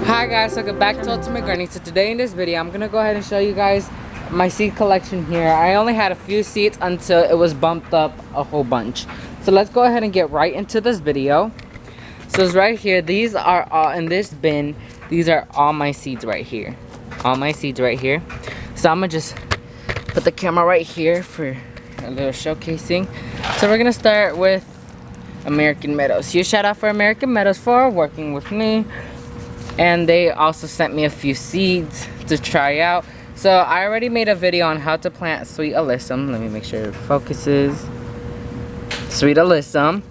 Hi guys, welcome back to Ultimate Gardening. So today in this video, I'm gonna go ahead and show you guys my seed collection here. I only had a few seeds until it was bumped up a whole bunch. So let's go ahead and get right into this video. So it's right here. These are all in this bin. These are all my seeds right here. All my seeds right here. So I'm gonna just put the camera right here for a little showcasing. So we're gonna start with American Meadows. Huge shout out for American Meadows for working with me. And they also sent me a few seeds to try out. So I already made a video on how to plant sweet alyssum. Let me make sure it focuses. Sweet alyssum.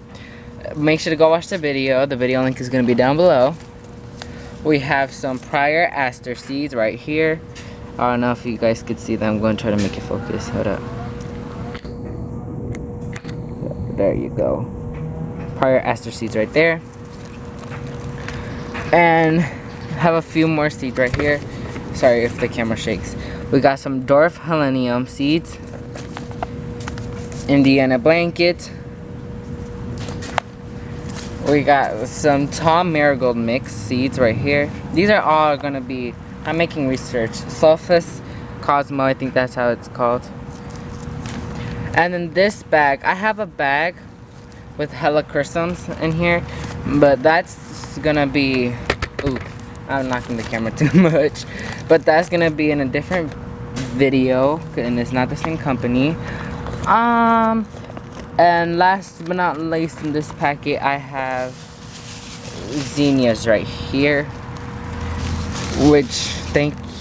Make sure to go watch the video. The video link is going to be down below. We have some prior aster seeds right here. I don't know if you guys could see them. I'm going to try to make it focus. Hold up. There you go. Prior aster seeds right there. And have a few more seeds right here. Sorry if the camera shakes. We got some Dwarf Helichrysum seeds. Indiana blanket. We got some tall Marigold mix seeds right here. These are all gonna be, I'm making research. Sulphur Cosmos, I think that's how it's called. And then this bag, I have a bag with Helichrysums in here, but that's gonna be, ooh, I'm knocking the camera too much, but that's gonna be in a different video, and it's not the same company. And last but not least in this packet, I have Zinnias right here, which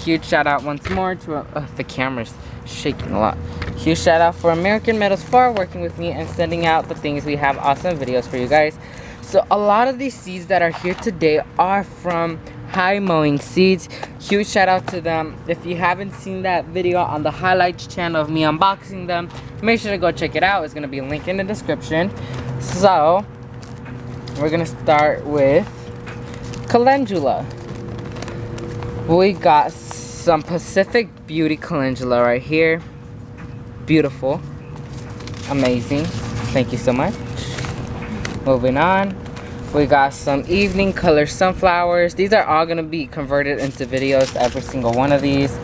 huge shout out once more to the camera's shaking a lot. Huge shout out for American Meadows for working with me and sending out the things. We have awesome videos for you guys. So a lot of these seeds that are here today are from High Mowing Seeds. Huge shout out to them. If you haven't seen that video on the highlights channel of me unboxing them, make sure to go check it out. It's going to be a link in the description. So we're going to start with Calendula. We got some Pacific Beauty Calendula right here. Beautiful. Amazing. Thank you so much. Moving on, we got some evening color sunflowers. These are all gonna be converted into videos, every single one of these.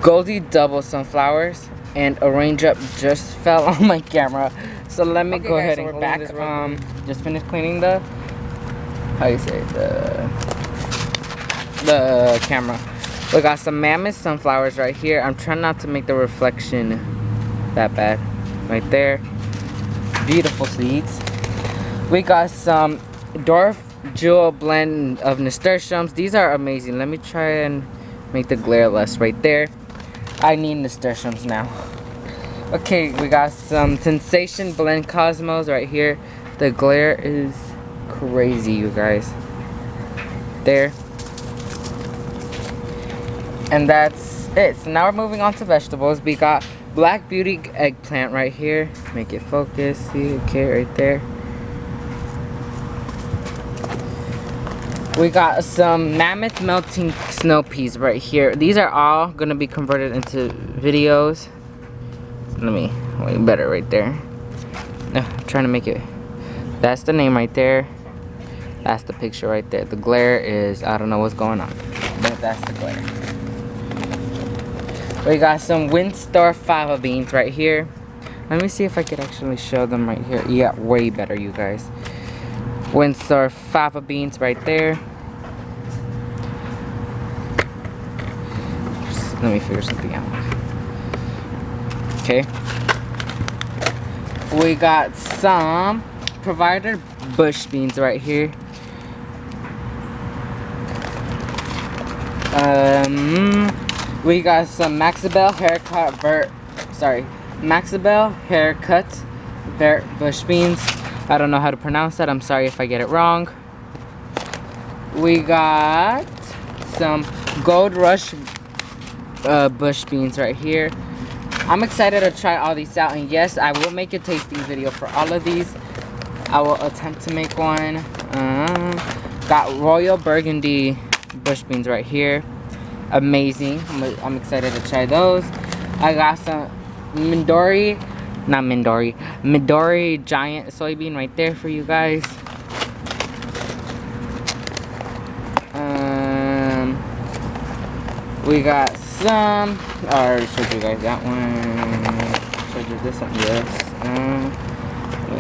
Goldy double sunflowers, and a raindrop just fell on my camera. So let me go ahead and back. Just finished cleaning the, how you say it, the camera. We got some Mammoth Sunflowerors right here. I'm trying not to make the reflection that bad. Right there. Beautiful seeds. We got some Dwarf Jewel blend of Nasturtiums. These are amazing. Let me try and make the glare less right there. I need Nasturtiums now. Okay, we got some Sensation blend Cosmos right here. The glare is crazy, you guys. There. And that's it. So now we're moving on to vegetables. We got Black Beauty eggplant right here. Make it focus. See, okay, right there. We got some Mammoth melting snow peas right here. These are all gonna be converted into videos. Let me way better right there. I'm trying to make it. That's the name right there. That's the picture right there. The glare is, I don't know what's going on, but that's the glare. We got some Windstar fava beans right here. Let me see if I could actually show them right here. Yeah, way better, you guys. Windstar fava beans right there. Let me figure something out. Okay. We got some Provider bush beans right here. We got some Maxibel Haricot Vert. Sorry, Maxibel Haricot Vert bush beans. I don't know how to pronounce that. I'm sorry if I get it wrong. We got some Gold Rush bush beans right here. I'm excited to try all these out, and yes, I will make a tasting video for all of these. I will attempt to make one. Got Royal Burgundy bush beans right here. Amazing. I'm excited to try those. I got some Midori giant soybean right there for you guys. We got some. I already showed you guys that one. Showed you this one. Yes.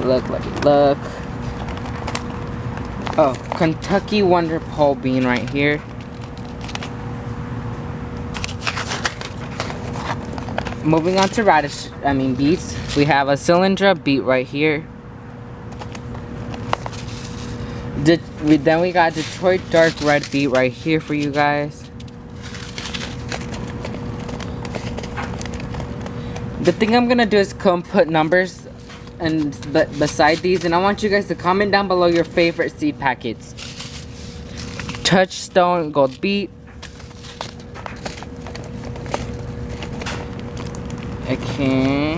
Let me look. Oh, Kentucky Wonder Pole bean right here. Moving on to beets. We have a Cylindra beet right here. Then we got Detroit Dark Red beet right here for you guys. The thing I'm gonna do is come put numbers and beside these, and I want you guys to comment down below your favorite seed packets. Touchstone Gold beet. Okay.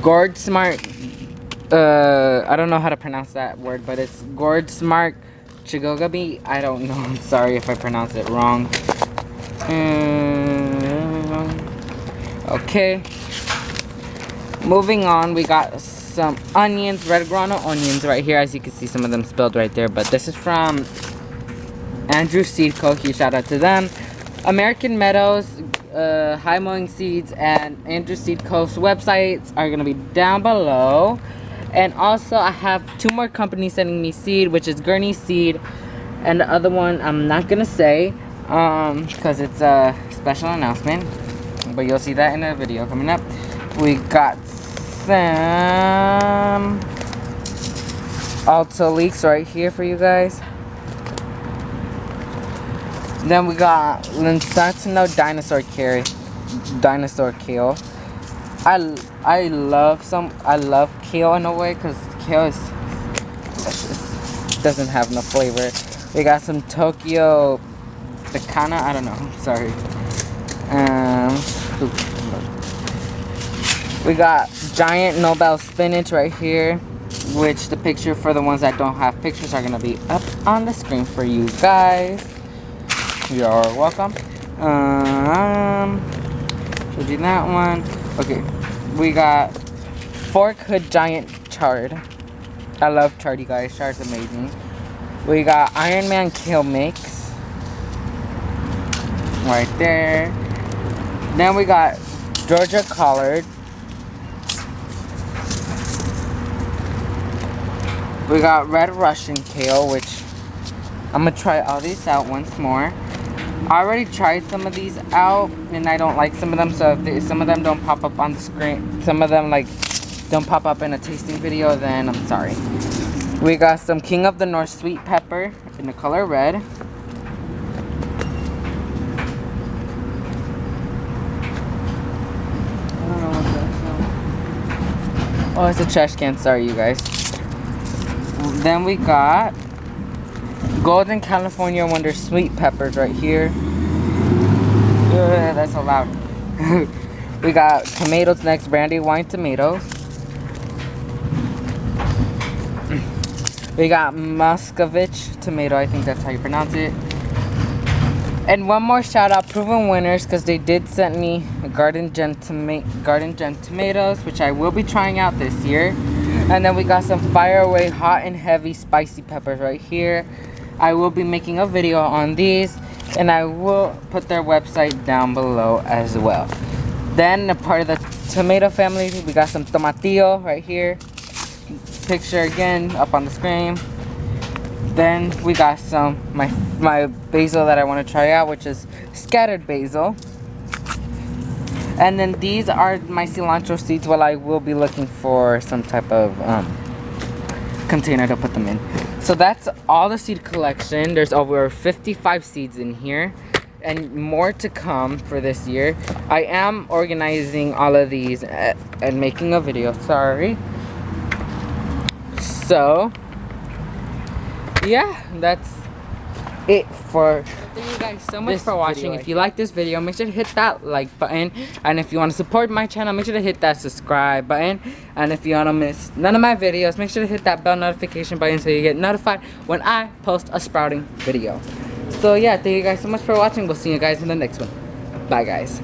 Guardsmark. I don't know how to pronounce that word, but it's Guardsmark Chigoga beet. I don't know. I'm sorry if I pronounce it wrong. Okay. Moving on, we got some onions, red grana onions right here. As you can see, some of them spilled right there, but this is from Andrew Seed Co. Huge shout out to them. American Meadows, High Mowing Seeds, and Andrew Seed Co.'s websites are going to be down below. And also, I have 2 more companies sending me seed, which is Gurney Seed, and the other one I'm not going to say, because it's a special announcement. But you'll see that in a video coming up. We got some Alto Leeks right here for you guys. Then we got Linsatino Dinosaur Kale. I love kale in a way, because kale is doesn't have no flavor. We got some Tokyo Picana, I don't know, sorry. We got giant Nobel spinach right here, which the picture for the ones that don't have pictures are gonna be up on the screen for you guys. You're welcome. Showed you that one. Okay, we got Fork Hood Giant Chard. I love chard, you guys. Chard's amazing. We got Iron Man Kale Mix right there. Then we got Georgia Collard. We got Red Russian Kale, which I'm gonna try all these out once more. I already tried some of these out, and I don't like some of them, so if some of them don't pop up on the screen, some of them like don't pop up in a tasting video, then I'm sorry. We got some King of the North sweet pepper in the color red. I don't know what that's. Oh, it's a trash can, sorry you guys. Then we got Golden California Wonder sweet peppers right here. That's so loud. We got tomatoes next, Brandywine Tomatoes. We got Moskvich Tomato, I think that's how you pronounce it. And one more shout out, proven winners, because they did send me Garden Gem tomatoes, which I will be trying out this year. And then we got some Fire Away hot and heavy spicy peppers right here. I will be making a video on these, and I will put their website down below as well. Then a part of the tomato family, we got some tomatillo right here. Picture again up on the screen. Then we got some my basil that I want to try out, which is scattered basil. And then these are my cilantro seeds, while I will be looking for some type of container to put them in. So that's all the seed collection. There's over 55 seeds in here, and more to come for this year. I am organizing all of these and making a video, sorry. So yeah, that's it for thank you guys so much for watching. If you like this video, make sure to hit that like button, and if you want to support my channel, make sure to hit that subscribe button. And if you want to miss none of my videos, make sure to hit that bell notification button so you get notified when I post a sprouting video. So yeah, thank you guys so much for watching. We'll see you guys in the next one. Bye guys.